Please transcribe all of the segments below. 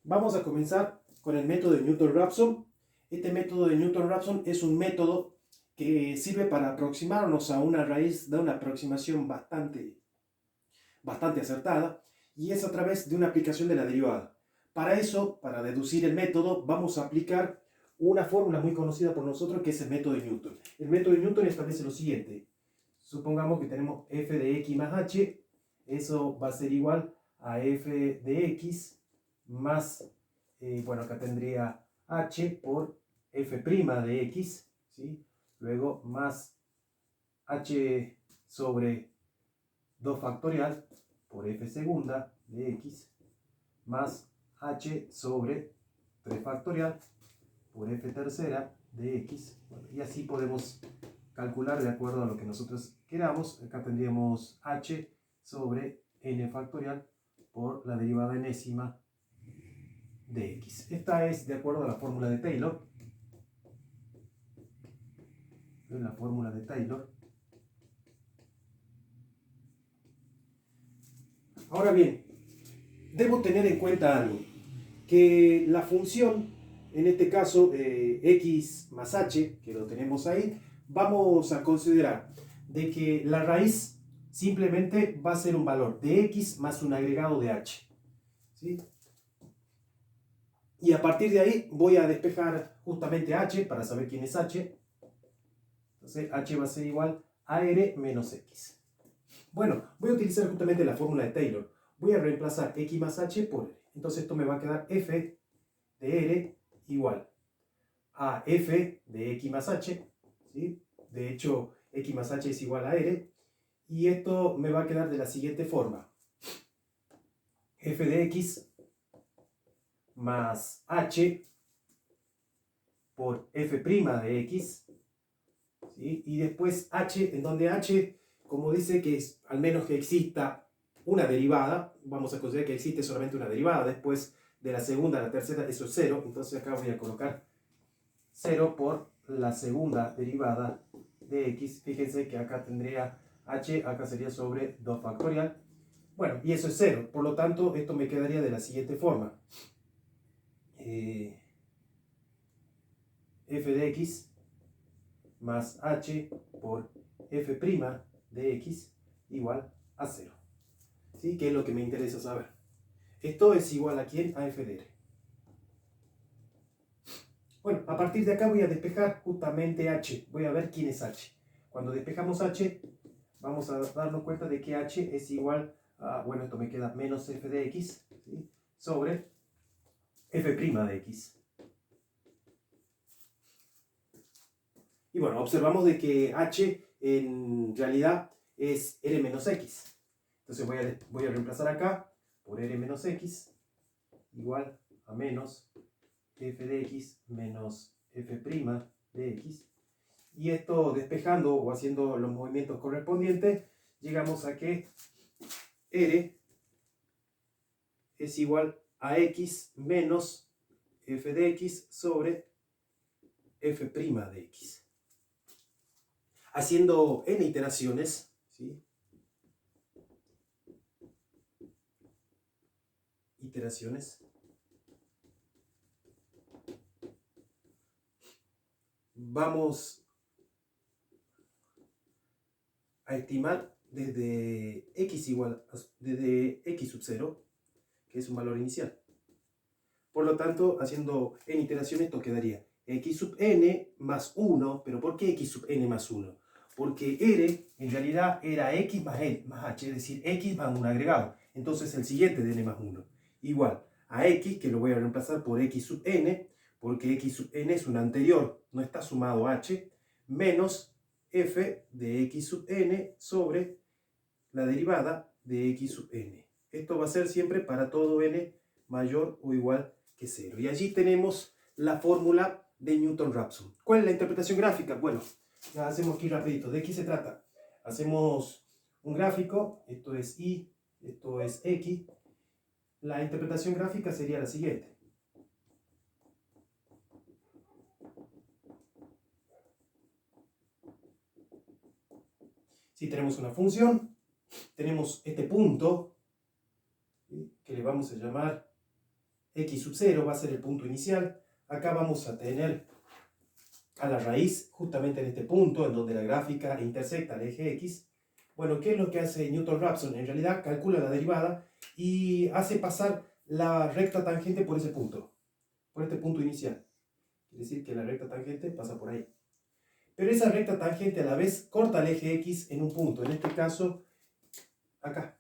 Vamos a comenzar con el método de Newton-Raphson. Este método de Newton-Raphson es un método que sirve para aproximarnos a una raíz de una aproximación bastante acertada, y es a través de una aplicación de la derivada. Para eso, para deducir el método, vamos a aplicar una fórmula muy conocida por nosotros, que es el método de Newton. El método de Newton establece lo siguiente. Supongamos que tenemos f de x más h. Eso va a ser igual a f de x más, bueno, acá tendría h por f' de x, ¿sí? Luego más h sobre 2 factorial por f segunda de x más h sobre 3 factorial por f tercera de x. Bueno, y así podemos calcular de acuerdo a lo que nosotros queramos. Acá tendríamos h sobre n factorial por la derivada enésima de x. Esta es de acuerdo a la fórmula de Taylor. En la fórmula de Taylor. Ahora bien, debo tener en cuenta algo, que la función, en este caso x más h, que lo tenemos ahí, vamos a considerar de que la raíz simplemente va a ser un valor de x más un agregado de h, ¿sí? Y a partir de ahí voy a despejar justamente h para saber quién es h. Entonces h va a ser igual a r menos x. Bueno, voy a utilizar justamente la fórmula de Taylor. Voy a reemplazar x más h por r. Entonces esto me va a quedar f de r igual a f de x más h, ¿sí? De hecho, x más h es igual a r. Y esto me va a quedar de la siguiente forma. F de x más h por f' de x, ¿sí? Y después h, en donde h, como dice que es, al menos que exista una derivada, vamos a considerar que existe solamente una derivada, después de la segunda a la tercera, eso es 0, entonces acá voy a colocar 0 por la segunda derivada de x. Fíjense que acá tendría h, acá sería sobre 2 factorial. Bueno, y eso es 0, por lo tanto esto me quedaría de la siguiente forma. F de x más h por f' de x igual a 0. ¿Sí? ¿Qué es lo que me interesa saber? Esto es igual a ¿quién? A f de r. Bueno, a partir de acá voy a despejar justamente h. Voy a ver quién es h. Cuando despejamos h, vamos a darnos cuenta de que h es igual a, bueno, esto me queda menos f de x, ¿sí? Sobre f' de x. Y bueno, observamos de que h en realidad es r menos x. Entonces voy a reemplazar acá por r menos x igual a menos f de x menos f' de x. Y esto despejando o haciendo los movimientos correspondientes, llegamos a que r es igual a x menos f de x sobre f' de x. Haciendo n iteraciones, ¿sí? Vamos a estimar desde x igual a, desde x sub 0, que es un valor inicial. Por lo tanto, haciendo n iteraciones, esto quedaría x sub n más 1. ¿Pero por qué x sub n más 1? Porque r en realidad era x más h, es decir, x más un agregado. Entonces el siguiente de n más 1 igual a x, que lo voy a reemplazar por x sub n, porque x sub n es un anterior, no está sumado a h, menos f de x sub n sobre la derivada de x sub n. Esto va a ser siempre para todo n mayor o igual que 0. Y allí tenemos la fórmula de Newton-Raphson. ¿Cuál es la interpretación gráfica? Bueno, ya hacemos aquí rapidito. ¿De qué se trata? Hacemos un gráfico, esto es y, esto es x. La interpretación gráfica sería la siguiente. Si tenemos una función, tenemos este punto, ¿sí?, que le vamos a llamar x sub 0 va a ser el punto inicial. Acá vamos a tener a la raíz justamente en este punto, en donde la gráfica intersecta el eje x. Bueno, ¿qué es lo que hace Newton-Raphson? En realidad calcula la derivada y hace pasar la recta tangente por ese punto, por este punto inicial. Quiere decir que la recta tangente pasa por ahí. Pero esa recta tangente a la vez corta el eje x en un punto, en este caso acá,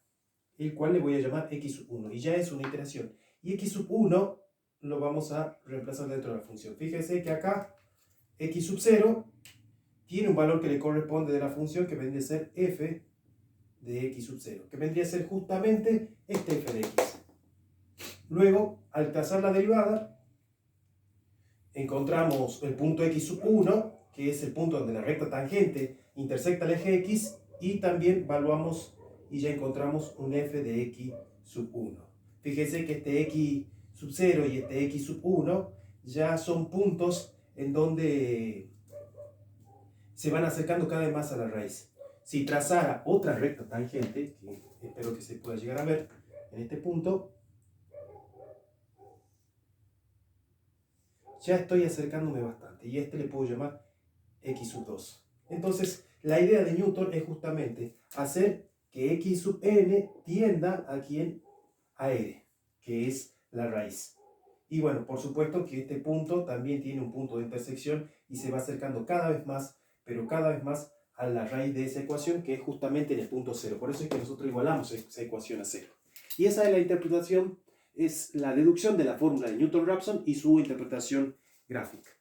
el cual le voy a llamar x sub 1, y ya es una iteración. Y x sub 1 lo vamos a reemplazar dentro de la función. Fíjese que acá x sub 0 tiene un valor que le corresponde de la función, que vendría a ser f de x sub 0, que vendría a ser justamente este f de x. Luego, al trazar la derivada, encontramos el punto x sub 1, que es el punto donde la recta tangente intersecta el eje x, y también evaluamos y ya encontramos un f de x sub 1. Fíjese que este x sub 0 y este x sub 1 ya son puntos en donde se van acercando cada vez más a la raíz. Si trazara otra recta tangente, que espero que se pueda llegar a ver en este punto, ya estoy acercándome bastante, y este le puedo llamar x sub 2. Entonces, la idea de Newton es justamente hacer que x sub n tienda a quién, a r, que es la raíz. Y bueno, por supuesto que este punto también tiene un punto de intersección y se va acercando cada vez más, pero cada vez más, a la raíz de esa ecuación, que es justamente en el punto 0. Por eso es que nosotros igualamos esa ecuación a 0. Y esa es la interpretación, es la deducción de la fórmula de Newton-Raphson y su interpretación gráfica.